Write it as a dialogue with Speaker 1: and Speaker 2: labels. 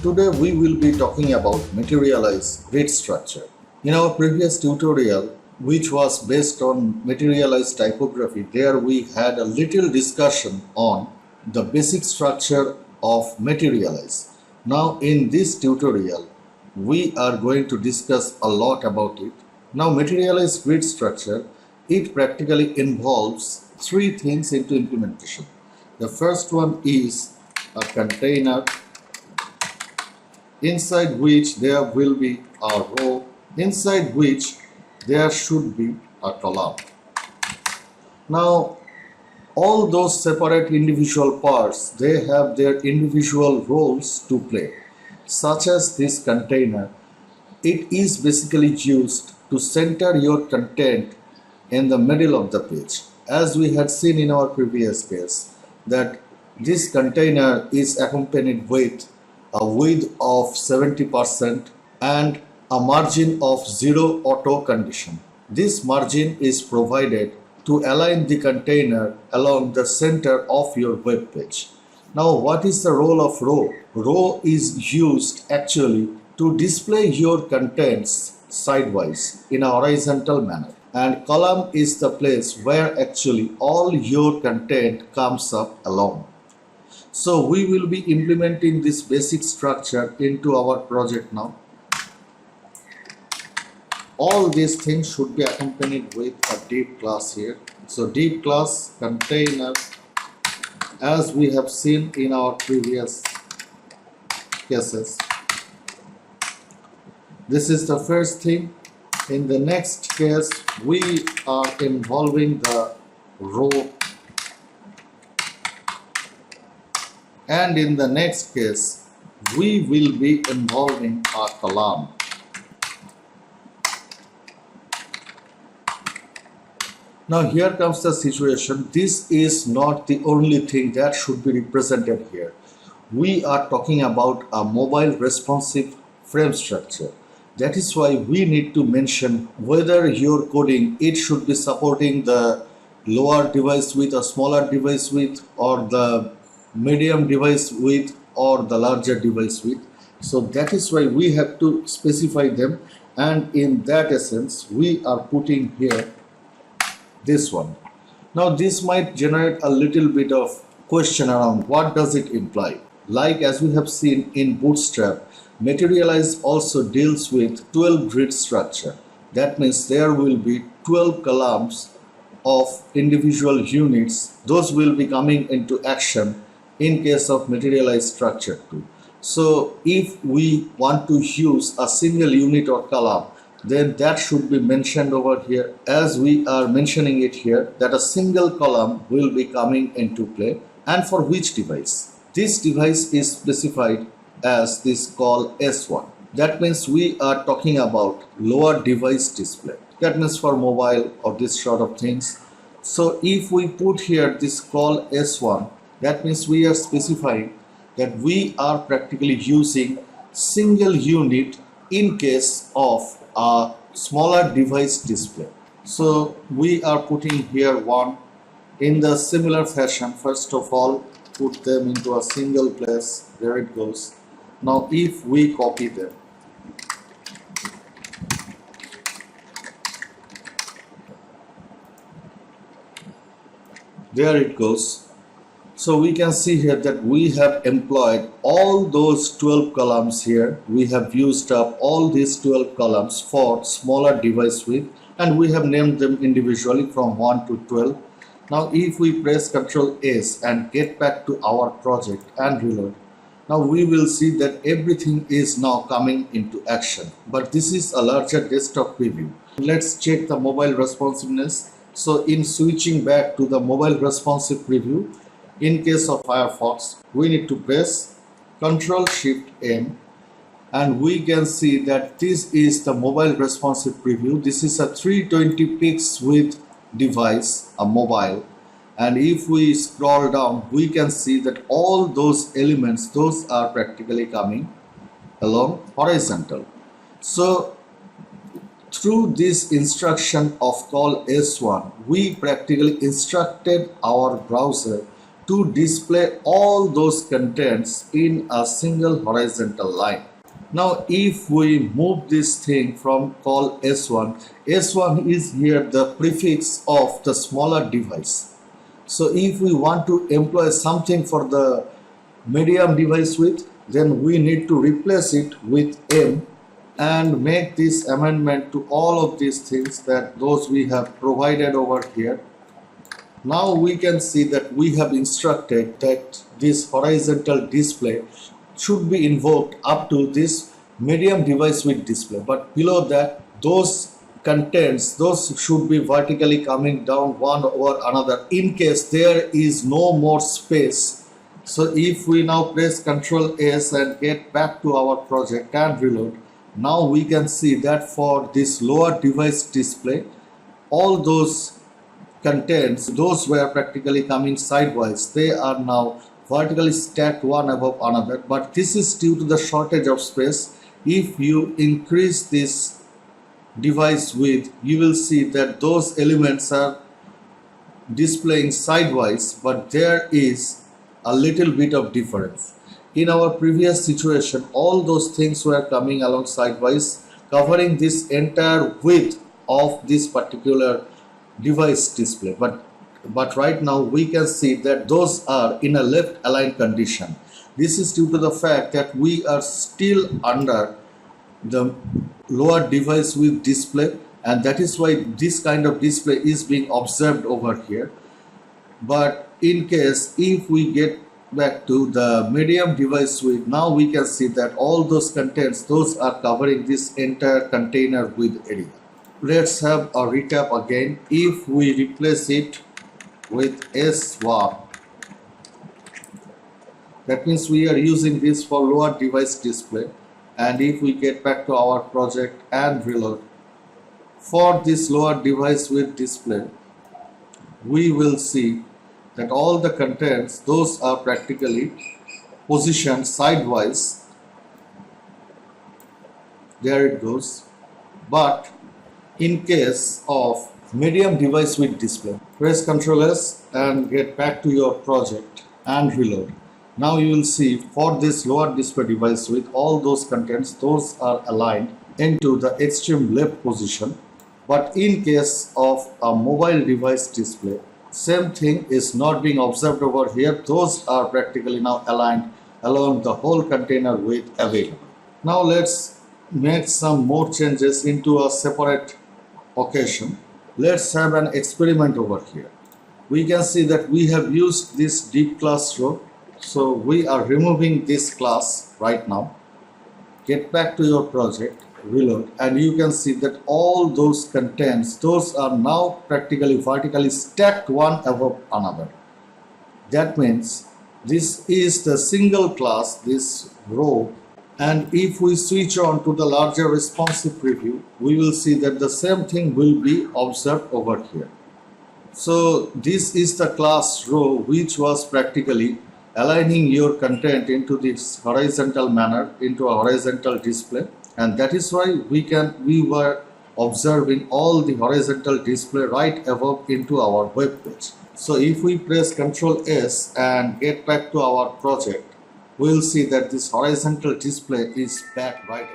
Speaker 1: Today we will be talking about Materialize grid structure. In our previous tutorial, which was based on Materialize typography, there we had a little discussion on the basic structure of Materialize. Now in this tutorial, we are going to discuss a lot about it. Now Materialize grid structure, it practically involves three things into implementation. The first one is a container inside which there will be a row, inside which there should be a column. Now all those separate individual parts, they have their individual roles to play, such as this container. It is basically used to center your content in the middle of the page. As we had seen in our previous case, that this container is accompanied with a width of 70% and a margin of 0 auto condition. This margin is provided to align the container along the center of your web page. Now what is the role of row? Row is used actually to display your contents sidewise in a horizontal manner, and column is the place where actually all your content comes up along. So we will be implementing this basic structure into our project now. All these things should be accompanied with a div class here. So div class container, as we have seen in our previous cases. This is the first thing. In the next case, we are involving the row, and in the next case we will be involving a column. Now here comes the situation. This is not the only thing that should be represented here. We are talking about a mobile responsive frame structure. That is why we need to mention whether your coding, it should be supporting the lower device width or smaller device width, or the medium device width or the larger device width. So that is why we have to specify them, and in that essence we are putting here this one. Now this might generate a little bit of question around what does it imply. Like as we have seen in Bootstrap, Materialize also deals with 12 grid structure. That means there will be 12 columns of individual units. Those will be coming into action in case of Materialize structure too. So if we want to use a single unit or column, then that should be mentioned over here, as we are mentioning it here, that a single column will be coming into play, and for which device. This device is specified as this call S1. That means we are talking about lower device display. That means for mobile or this sort of things. So if we put here this call S1, that means we are specifying that we are practically using single unit in case of a smaller device display. So we are putting here one. In the similar fashion, first of all, put them into a single place. There it goes. Now if we copy them, there it goes. So we can see here that we have employed all those 12 columns here. We have used up all these 12 columns for smaller device width, and we have named them individually from 1 to 12. Now if we press Ctrl S and get back to our project and reload, now we will see that everything is now coming into action. But this is a larger desktop preview. Let's check the mobile responsiveness. So in switching back to the mobile responsive preview, in case of Firefox, we need to press Ctrl Shift M, and we can see that this is the mobile responsive preview. This is a 320 pix width device, a mobile. And if we scroll down, we can see that all those elements, those are practically coming along horizontal. So through this instruction of call S1, we practically instructed our browser to display all those contents in a single horizontal line. Now if we move this thing from call S1, S1 is here the prefix of the smaller device. So if we want to employ something for the medium device width, then we need to replace it with M and make this amendment to all of these things that those we have provided over here. Now we can see that we have instructed that this horizontal display should be invoked up to this medium device width display, but below that those contents, those should be vertically coming down one over another in case there is no more space. So if we now press Ctrl S and get back to our project and reload, now we can see that for this lower device display, all those contents, those were practically coming sidewise, they are now vertically stacked one above another, but this is due to the shortage of space. If you increase this device width, you will see that those elements are displaying sidewise, but there is a little bit of difference. In our previous situation, all those things were coming along sidewise, covering this entire width of this particular device display, but right now we can see that those are in a left aligned condition. This is due to the fact that we are still under the lower device width display, and that is why this kind of display is being observed over here. But in case if we get back to the medium device width, now we can see that all those contents, those are covering this entire container width area. Let's have a recap again. If we replace it with S1, that means we are using this for lower device display, and if we get back to our project and reload, for this lower device width display, we will see that all the contents, those are practically positioned sidewise. There it goes. But in case of medium device width display, press Ctrl S and get back to your project and reload. Now you will see for this lower display device width, all those contents, those are aligned into the extreme left position. But in case of a mobile device display, same thing is not being observed over here. Those are practically now aligned along the whole container width available. Now let's make some more changes into a separate occasion. Let's have an experiment over here. We can see that we have used this div class row, so we are removing this class right now. Get back to your project, reload, and you can see that all those contents, those are now practically vertically stacked one above another. That means this is the single class, this row, and if we switch on to the larger responsive preview, we will see that the same thing will be observed over here. So this is the class row which was practically aligning your content into this horizontal manner, into a horizontal display, and that is why we were observing all the horizontal display right above into our web page. So if we press Ctrl S and get back to our project, we will see that this horizontal display is back right.